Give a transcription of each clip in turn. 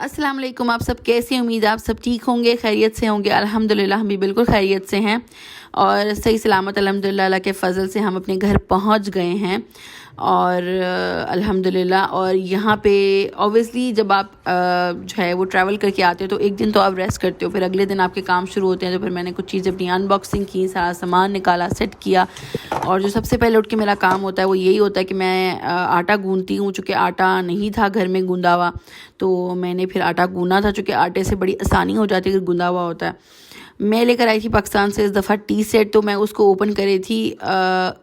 अस्सलाम वालेकुम। आप सब कैसे हैं? उम्मीद है आप सब ठीक होंगे, खैरियत से होंगे। अल्हम्दुलिल्लाह हम भी बिल्कुल खैरियत से हैं और सही सलामत अल्हम्दुलिल्लाह अल्लाह के फ़ज़ल से हम अपने घर पहुंच गए हैं और अल्हम्दुलिल्लाह। और यहाँ पे ऑब्वियसली जब आप जो है वो ट्रैवल करके आते हो तो एक दिन तो आप रेस्ट करते हो, फिर अगले दिन आपके काम शुरू होते हैं। तो फिर मैंने कुछ चीज़ें अपनी अनबॉक्सिंग की, सारा सामान निकाला, सेट किया। और जो सबसे पहले उठ के मेरा काम होता है वो यही होता है कि मैं आटा गूंदती हूँ। चूँकि आटा नहीं था घर में गूंदा हुआ तो मैंने फिर आटा गूना था, चूँकि आटे से बड़ी आसानी हो जाती है अगर गूंदा हुआ होता है। मैं लेकर आई थी पाकिस्तान से इस दफ़ा टी सेट, तो मैं उसको ओपन करी थी।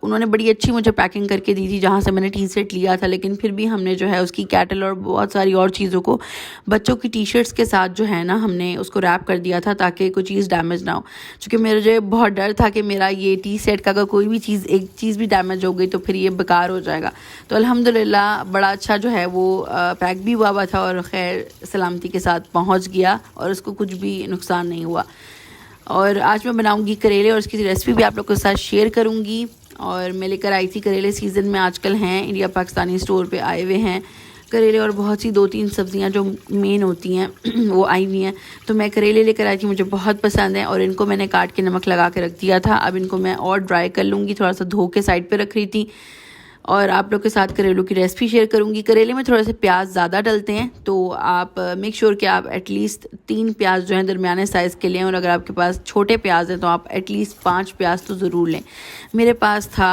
उन्होंने बड़ी अच्छी मुझे पैकिंग करके दी थी जहाँ से मैंने टी सेट लिया था, लेकिन फिर भी हमने जो है उसकी कैटल और बहुत सारी और चीज़ों को बच्चों की टी शर्ट्स के साथ जो है ना हमने उसको रैप कर दिया था ताकि कोई चीज़ डैमेज ना हो। क्योंकि मेरे जो बहुत डर था कि मेरा ये टी सेट का अगर कोई भी चीज़ एक चीज़ भी डैमेज हो गई तो फिर ये बेकार हो जाएगा। तो अल्हम्दुलिल्लाह बड़ा अच्छा जो है वो पैक भी हुआ था और खैर सलामती के साथ पहुँच गया और उसको कुछ भी नुकसान नहीं हुआ। और आज मैं बनाऊंगी करेले और उसकी रेसिपी भी आप लोगों के साथ शेयर करूंगी। और मैं लेकर आई थी करेले, सीज़न में आजकल हैं, इंडिया पाकिस्तानी स्टोर पे आए हुए हैं करेले और बहुत सी 2-3 सब्ज़ियाँ जो मेन होती हैं वो आई हुई हैं। तो मैं करेले लेकर आई थी, मुझे बहुत पसंद है और इनको मैंने काट के नमक लगा के रख दिया था। अब इनको मैं और ड्राई कर लूँगी, थोड़ा सा धो के साइड पर रख रही थी और आप लोग के साथ करेलों की रेसिपी शेयर करूंगी। करेले में थोड़े से प्याज ज़्यादा डलते हैं तो आप मेक श्योर कि आप एटलीस्ट 3 प्याज जो हैं दरमियाने साइज़ के लें, और अगर आपके पास छोटे प्याज हैं तो आप एटलीस्ट 5 प्याज तो ज़रूर लें। मेरे पास था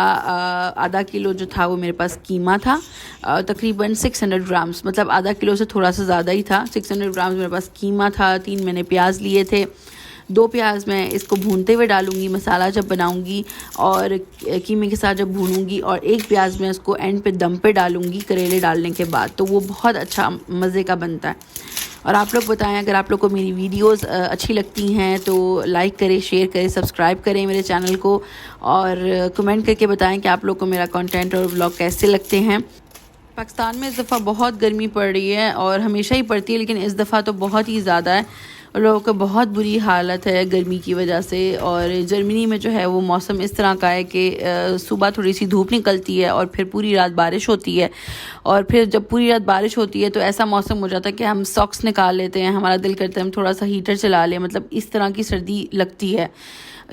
आधा किलो जो था वो मेरे पास कीमा था, तकरीबन 600 ग्राम्स, मतलब आधा किलो से थोड़ा सा ज़्यादा ही था। 600 ग्राम्स मेरे पास कीमा था। 3 मैंने प्याज लिए थे। 2 प्याज मैं इसको भूनते हुए डालूंगी मसाला जब बनाऊंगी और कीमे के साथ जब भूनूंगी, और 1 प्याज मैं इसको एंड पे दम पे डालूंगी करेले डालने के बाद, तो वो बहुत अच्छा मज़े का बनता है। और आप लोग बताएं अगर आप लोग को मेरी वीडियोस अच्छी लगती हैं तो लाइक करें, शेयर करें, सब्सक्राइब करें मेरे चैनल को और कमेंट करके बताएं कि आप लोग को मेरा कंटेंट और व्लॉग कैसे लगते हैं। पाकिस्तान में इस दफ़ा बहुत गर्मी पड़ रही है और हमेशा ही पड़ती है, लेकिन इस दफ़ा तो बहुत ही ज़्यादा है और लोगों का बहुत बुरी हालत है गर्मी की वजह से। और जर्मनी में जो है वो मौसम इस तरह का है कि सुबह थोड़ी सी धूप निकलती है और फिर पूरी रात बारिश होती है, और फिर जब पूरी रात बारिश होती है तो ऐसा मौसम हो जाता है कि हम सॉक्स निकाल लेते हैं, हमारा दिल करता है हम थोड़ा सा हीटर चला लें, मतलब इस तरह की सर्दी लगती है।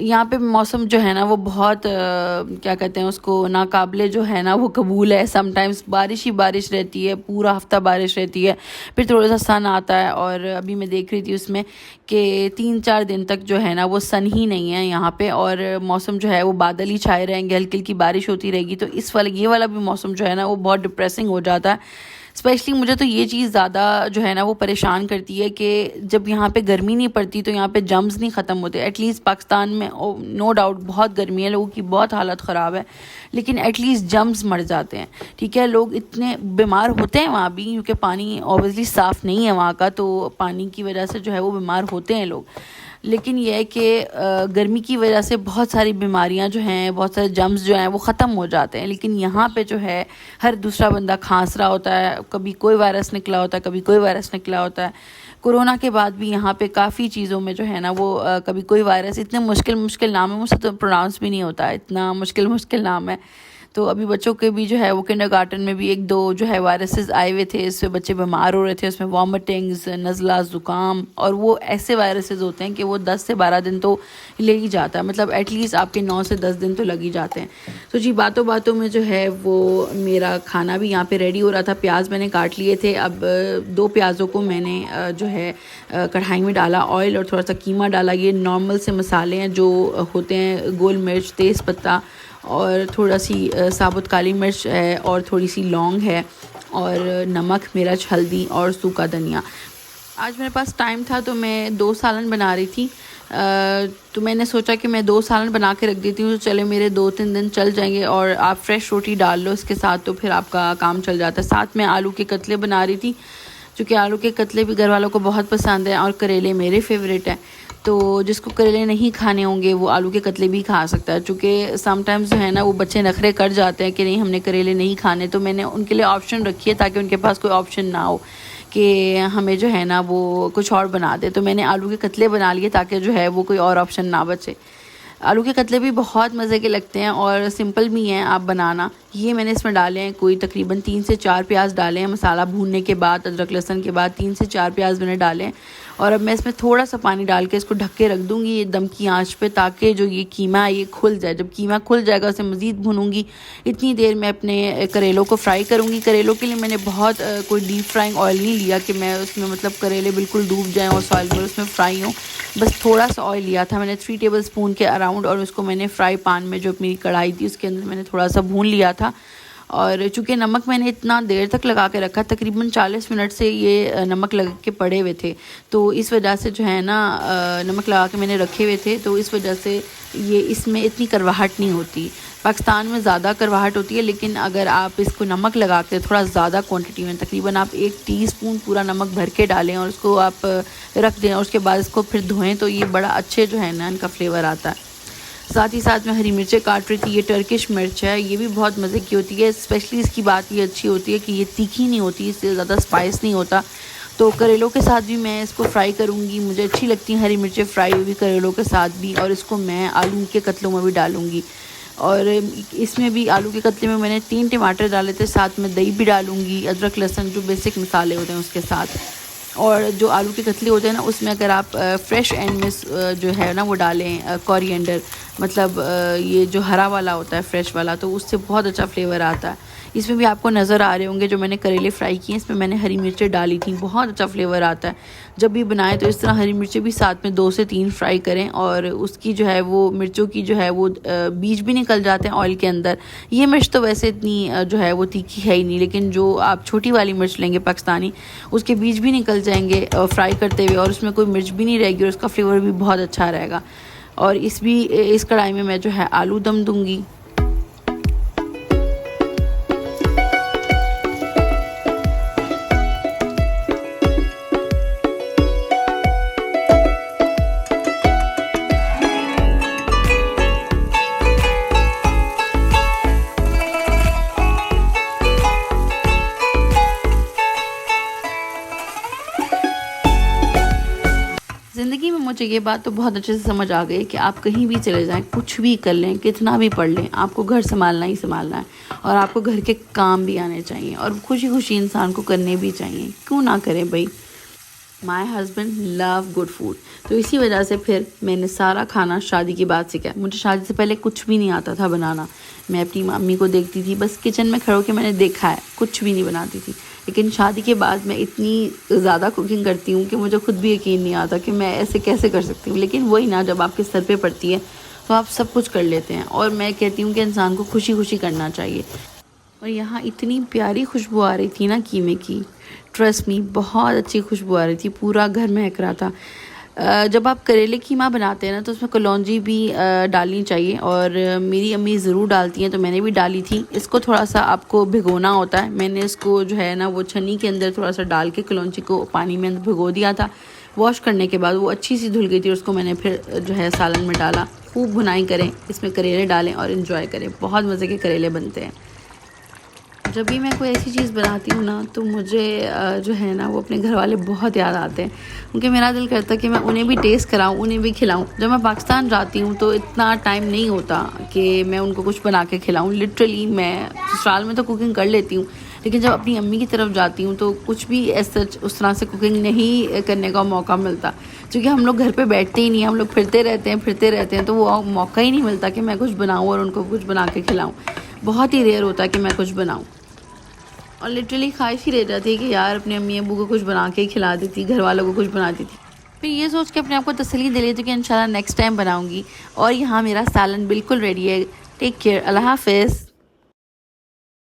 यहाँ पे मौसम जो है ना वो बहुत क्या कहते हैं उसको, नाकाबिले जो है ना वो कबूल है। समटाइम्स बारिश ही बारिश रहती है, पूरा हफ्ता बारिश रहती है, फिर थोड़ा सा सन आता है। और अभी मैं देख रही थी उसमें कि 3-4 दिन तक जो है ना वो सन ही नहीं है यहाँ पे, और मौसम जो है वो बादल ही छाए रहेंगे, हल्की हल्की बारिश होती रहेगी। तो ये वाला भी मौसम जो है ना वो बहुत डिप्रेसिंग हो जाता है। स्पेशली मुझे तो ये चीज़ ज़्यादा जो है ना वो परेशान करती है कि जब यहाँ पे गर्मी नहीं पड़ती तो यहाँ पे जम्स नहीं ख़त्म होते। एटलीस्ट पाकिस्तान में नो डाउट बहुत गर्मी है, लोगों की बहुत हालत ख़राब है, लेकिन एटलीस्ट जम्स मर जाते हैं। ठीक है, लोग इतने बीमार होते हैं वहाँ भी क्योंकि पानी ऑब्वियसली साफ़ नहीं है वहाँ का, तो पानी की वजह से जो है वो बीमार होते हैं लोग। लेकिन यह है कि गर्मी की वजह से बहुत सारी बीमारियां जो हैं, बहुत सारे जम्स जो हैं वो ख़त्म हो जाते हैं। लेकिन यहाँ पे जो है हर दूसरा बंदा खांस रहा होता है, कभी कोई वायरस निकला होता है, कभी कोई वायरस निकला होता है। कोरोना के बाद भी यहाँ पे काफ़ी चीज़ों में जो है ना वो कभी कोई वायरस, इतने मुश्किल नाम है, मुझसे तो प्रोनाउंस भी नहीं होता, इतना मुश्किल नाम है। तो अभी बच्चों के भी जो है वो किंडरगार्टन में भी 1-2 जो है वायरसेस आए हुए थे, इससे बच्चे बीमार हो रहे थे। उसमें वॉमिटिंग्स, नज़ला, ज़ुकाम, और वो ऐसे वायरसेस होते हैं कि वो 10 से 12 दिन तो ले ही जाता है, मतलब एटलीस्ट आपके 9 से 10 दिन तो लग ही जाते हैं। तो जी बातों बातों में जो है वो मेरा खाना भी यहाँ पे रेडी हो रहा था। प्याज मैंने काट लिए थे। अब 2 प्याज़ों को मैंने जो है कढ़ाई में डाला, ऑयल और थोड़ा सा कीमा डाला। ये नॉर्मल से मसाले हैं जो होते हैं, गोल मिर्च, तेज़ पत्ता और थोड़ा सी साबुत काली मिर्च है और थोड़ी सी लौंग है और नमक, मिर्च, हल्दी और सूखा धनिया। आज मेरे पास टाइम था तो मैं 2 सालन बना रही थी। तो मैंने सोचा कि मैं 2 सालन बना के रख देती हूँ तो चले मेरे 2-3 दिन चल जाएंगे, और आप फ्रेश रोटी डाल लो इसके साथ तो फिर आपका काम चल जाता है। साथ में आलू के कतले बना रही थी, क्योंकि आलू के कतले भी घर वालों को बहुत पसंद है और करेले मेरे फेवरेट हैं। तो जिसको करेले नहीं खाने होंगे वो आलू के कतले भी खा सकता है। चूँकि समटाइम्स जो है ना वो बच्चे नखरे कर जाते हैं कि नहीं हमने करेले नहीं खाने, तो मैंने उनके लिए ऑप्शन रखी है ताकि उनके पास कोई ऑप्शन ना हो कि हमें जो है ना वो कुछ और बना दे। तो मैंने आलू के कतले बना लिए ताकि जो है वो कोई और ऑप्शन ना बचे। आलू के कतले भी बहुत मज़े के लगते हैं और सिंपल भी हैं आप बनाना, ये मैंने इसमें डाले हैं कोई तकरीबन 3 से 4 प्याज डाले हैं मसाला भूनने के बाद, अदरक लहसुन के बाद 3 से 4 प्याज मैंने डाले हैं। और अब मैं इसमें थोड़ा सा पानी डाल के इसको ढक के रख दूँगी ये दम की आंच पे, ताकि जो ये कीमा है ये खुल जाए। जब कीमा खुल जाएगा उसे मज़ीद भूनूंगी। इतनी देर मैं अपने करेलों को फ्राई करूँगी। करेलों के लिए मैंने बहुत कोई डीप फ्राइंग ऑयल नहीं लिया कि मैं उसमें मतलब करेले बिल्कुल डूब जाएँ और ऑयल में उसमें फ्राई हों। बस थोड़ा सा ऑयल लिया था मैंने 3 टेबल स्पून के अराउंड, और उसको मैंने फ्राई पैन में जो मेरी कढ़ाई थी उसके अंदर मैंने थोड़ा सा भून लिया था। और चूँकि नमक मैंने इतना देर तक लगा के रखा, तकरीबन 40 मिनट से ये नमक लगा के पड़े हुए थे, तो इस वजह से जो है ना नमक लगा के मैंने रखे हुए थे, तो इस वजह से ये इसमें इतनी करवाहट नहीं होती। पाकिस्तान में ज़्यादा करवाहट होती है, लेकिन अगर आप इसको नमक लगा के थोड़ा ज़्यादा क्वांटिटी में, तकरीबन आप 1 टीस्पून पूरा नमक भर के डालें और उसको आप रख दें और उसके बाद इसको फिर धोएं, तो ये बड़ा अच्छे जो है ना इनका फ्लेवर आता है। साथ ही साथ मैं हरी मिर्चें काट रही थी। ये टर्किश मिर्च है, ये भी बहुत मज़े की होती है। स्पेशली इसकी बात ये अच्छी होती है कि ये तीखी नहीं होती, इससे ज़्यादा स्पाइस नहीं होता। तो करेलों के साथ भी मैं इसको फ्राई करूँगी। मुझे अच्छी लगती हैं हरी मिर्चें फ्राई हुई करेलों के साथ भी, और इसको मैं आलू के कतलों में भी डालूँगी। और इसमें भी आलू के कतले में मैंने 3 टमाटर डाले थे, साथ में दही भी डालूँगी, अदरक लहसुन जो बेसिक मसाले होते हैं उसके साथ। और जो आलू के कतले होते हैं ना उसमें अगर आप फ्रेश एंड में जो है ना वो डालें कोरिएंडर, मतलब ये जो हरा वाला होता है फ्रेश वाला, तो उससे बहुत अच्छा फ्लेवर आता है। इसमें भी आपको नज़र आ रहे होंगे जो मैंने करेले फ्राई किए, इसमें मैंने हरी मिर्चें डाली थी, बहुत अच्छा फ्लेवर आता है। जब भी बनाएं तो इस तरह हरी मिर्चें भी साथ में 2 से 3 फ्राई करें, और उसकी जो है वो मिर्चों की जो है वो बीज भी निकल जाते हैं ऑयल के अंदर। ये मिर्च तो वैसे इतनी जो है वो तीखी है ही नहीं, लेकिन जो आप छोटी वाली मिर्च लेंगे पाकिस्तानी, उसके बीज भी निकल जाएंगे फ्राई करते हुए, और उसमें कोई मिर्च भी नहीं रहेगी और उसका फ्लेवर भी बहुत अच्छा रहेगा। और इस कढ़ाई में मैं जो है आलू दम दूँगी। ज़िंदगी में मुझे ये बात तो बहुत अच्छे से समझ आ गई कि आप कहीं भी चले जाएं, कुछ भी कर लें, कितना भी पढ़ लें, आपको घर संभालना ही संभालना है, और आपको घर के काम भी आने चाहिए, और खुशी खुशी इंसान को करने भी चाहिए। क्यों ना करें भाई। My husband love good food, तो इसी वजह से फिर मैंने सारा खाना शादी के बाद सीखा। मुझे शादी से पहले कुछ भी नहीं आता था बनाना। मैं अपनी मम्मी को देखती थी, बस किचन में खड़े होकर मैंने देखा है, कुछ भी नहीं बनाती थी। लेकिन शादी के बाद मैं इतनी ज़्यादा कुकिंग करती हूँ कि मुझे खुद भी यकीन नहीं आता कि मैं ऐसे कैसे कर सकती हूँ। लेकिन वही ना, जब आपके सर पे पड़ती है तो आप सब कुछ कर लेते हैं। और मैं कहती हूँ कि इंसान को खुशी खुशी करना चाहिए। और यहाँ इतनी प्यारी खुशबू आ रही थी ना कीमे की, ट्रस्ट मी, बहुत अच्छी खुशबू आ रही थी, पूरा घर महक रहा था। जब आप करेले कीमा बनाते हैं ना तो उसमें कलौंजी भी डालनी चाहिए, और मेरी अम्मी ज़रूर डालती हैं, तो मैंने भी डाली थी। इसको थोड़ा सा आपको भिगोना होता है। मैंने इसको जो है ना वो छन्नी के अंदर थोड़ा सा डाल के कलौंजी को पानी में अंदर भिगो दिया था। वॉश करने के बाद वो अच्छी सी धुल गई थी, उसको मैंने फिर जो है सालन में डाला। खूब भुनाई करें, इसमें करेले डालें और इन्जॉय करें। बहुत मज़े के करेले बनते हैं। जब भी मैं कोई ऐसी चीज़ बनाती हूँ ना तो मुझे जो है ना वो अपने घर वाले बहुत याद आते हैं, क्योंकि मेरा दिल करता है कि मैं उन्हें भी टेस्ट कराऊँ, उन्हें भी खिलाऊँ। जब मैं पाकिस्तान जाती हूँ तो इतना टाइम नहीं होता कि मैं उनको कुछ बना के खिलाऊँ। लिटरली मैं ससुराल में तो कुकिंग कर लेती हूँ, लेकिन जब अपनी अम्मी की तरफ जाती हूँ तो कुछ भी ऐसा उस तरह से कुकिंग नहीं करने का मौका मिलता, क्योंकि हम लोग घर पे बैठते ही नहीं, हम लोग फिरते रहते हैं, तो वो मौका ही नहीं मिलता कि मैं कुछ बनाऊँ और उनको कुछ बना के खिलाऊँ। बहुत ही रेयर होता है कि मैं कुछ बनाऊँ, और लिटरली ख्वाहिश ही रह जाती है कि यार अपनी अम्मी अब्बू को कुछ बना के खिला देती, घर वालों को कुछ बना देती। फिर ये सोच के अपने आप को तसल्ली दे लेती कि इंशाल्लाह नेक्स्ट टाइम बनाऊँगी। और यहाँ मेरा सालन बिल्कुल रेडी है। टेक केयर, अल्लाह हाफ़िज़।